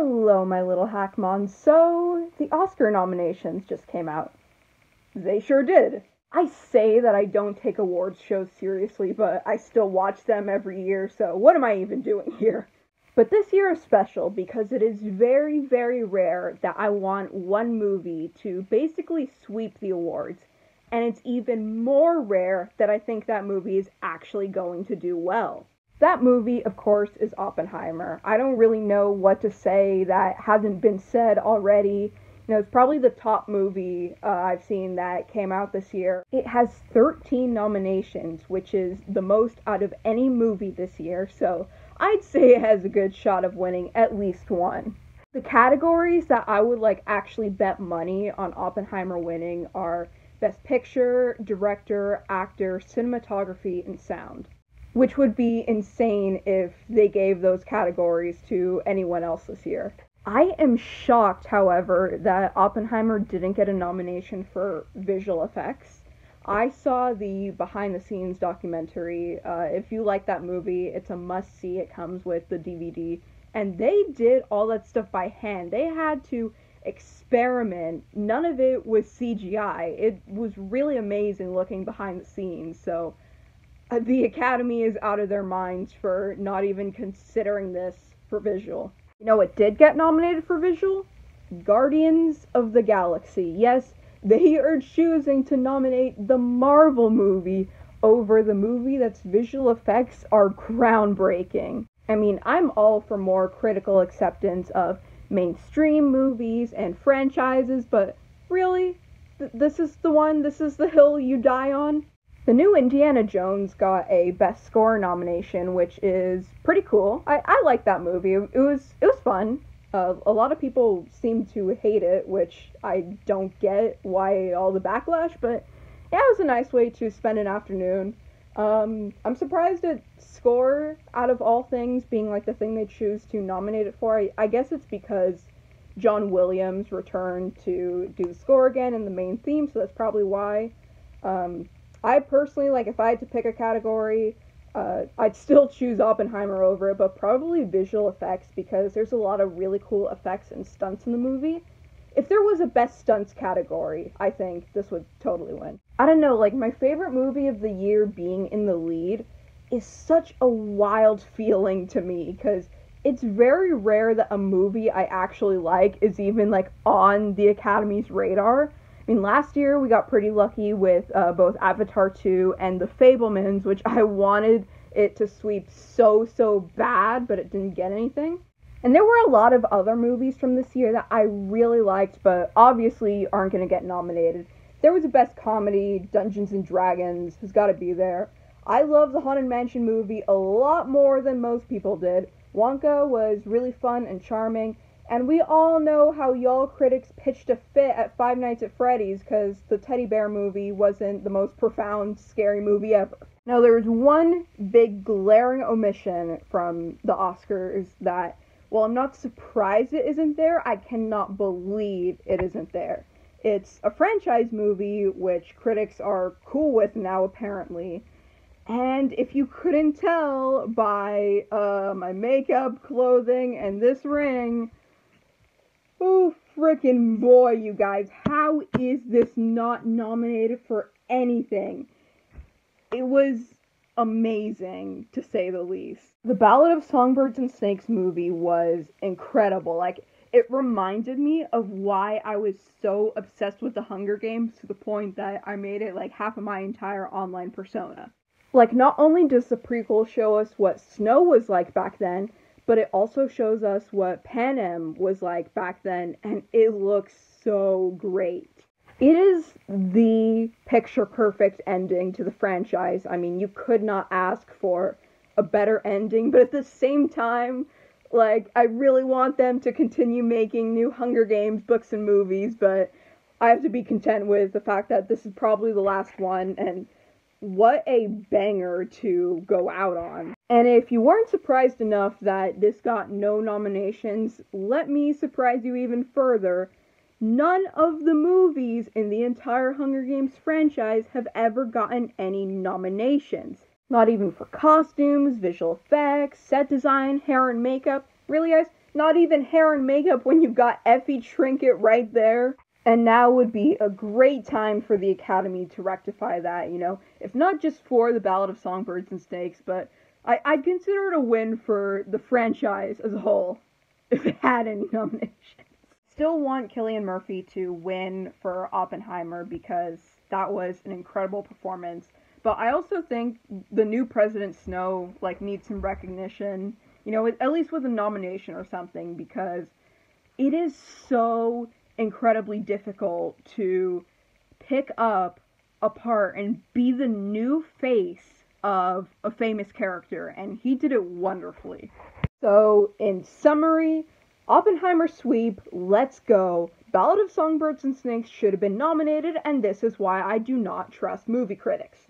Hello, my little hackmon. So, the Oscar nominations just came out. They sure did. I say that I don't take awards shows seriously, but I still watch them every year, so what am I even doing here? But this year is special because it is very, very rare that I want one movie to basically sweep the awards. And it's even more rare that I think that movie is actually going to do well. That movie, of course, is Oppenheimer. I don't really know what to say that hasn't been said already. It's probably the top movie I've seen that came out this year. It has 13 nominations, which is the most out of any movie this year, so I'd say it has a good shot of winning at least one. The categories that I would actually bet money on Oppenheimer winning are Best Picture, Director, Actor, Cinematography, and Sound. Which would be insane if they gave those categories to anyone else this year. I am shocked, however, that Oppenheimer didn't get a nomination for visual effects. I saw the behind the scenes documentary. If you like that movie, it's a must see. It comes with the DVD. And they did all that stuff by hand. They had to experiment. None of it was CGI. It was really amazing looking behind the scenes. So the Academy is out of their minds for not even considering this for visual. It did get nominated for visual? Guardians of the Galaxy. Yes, they are choosing to nominate the Marvel movie over the movie that's visual effects are groundbreaking. I'm all for more critical acceptance of mainstream movies and franchises, but really? This is the hill you die on? The new Indiana Jones got a Best Score nomination, which is pretty cool. I like that movie. It was fun. A lot of people seem to hate it, which I don't get why all the backlash, but yeah, it was a nice way to spend an afternoon. I'm surprised at score, out of all things, being the thing they choose to nominate it for. I guess it's because John Williams returned to do the score again and the main theme, so that's probably why. I personally, if I had to pick a category, I'd still choose Oppenheimer over it, but probably visual effects because there's a lot of really cool effects and stunts in the movie. If there was a best stunts category, I think this would totally win. I don't know, my favorite movie of the year being in the lead is such a wild feeling to me because it's very rare that a movie I actually like is even on the Academy's radar. Last year we got pretty lucky with both Avatar 2 and The Fabelmans, which I wanted it to sweep so bad, but it didn't get anything. And there were a lot of other movies from this year that I really liked, but obviously aren't going to get nominated. There was a Best Comedy, Dungeons & Dragons has got to be there. I love the Haunted Mansion movie a lot more than most people did. Wonka was really fun and charming. And we all know how y'all critics pitched a fit at Five Nights at Freddy's because the teddy bear movie wasn't the most profound, scary movie ever. Now, there's one big glaring omission from the Oscars that, while I'm not surprised it isn't there, I cannot believe it isn't there. It's a franchise movie, which critics are cool with now, apparently. And if you couldn't tell by my makeup, clothing, and this ring, oh, frickin' boy, you guys, how is this not nominated for anything? It was amazing, to say the least. The Ballad of Songbirds and Snakes movie was incredible. It reminded me of why I was so obsessed with the Hunger Games to the point that I made it half of my entire online persona. Not only does the prequel show us what snow was like back then, but it also shows us what Panem was like back then, and it looks so great. It is the picture-perfect ending to the franchise. You could not ask for a better ending, but at the same time, I really want them to continue making new Hunger Games books and movies, but I have to be content with the fact that this is probably the last one, and what a banger to go out on. And if you weren't surprised enough that this got no nominations, let me surprise you even further. None of the movies in the entire Hunger Games franchise have ever gotten any nominations. Not even for costumes, visual effects, set design, hair and makeup. Really, guys? Not even hair and makeup when you got Effie Trinket right there. And now would be a great time for the Academy to rectify that, if not just for The Ballad of Songbirds and Snakes, but I'd consider it a win for the franchise as a whole, if it had any nominations. Still want Cillian Murphy to win for Oppenheimer because that was an incredible performance. But I also think the new President Snow, needs some recognition, at least with a nomination or something, because it is so incredibly difficult to pick up a part and be the new face of a famous character, and he did it wonderfully. So, in summary, Oppenheimer sweep, let's go. Ballad of Songbirds and Snakes should have been nominated, and this is why I do not trust movie critics.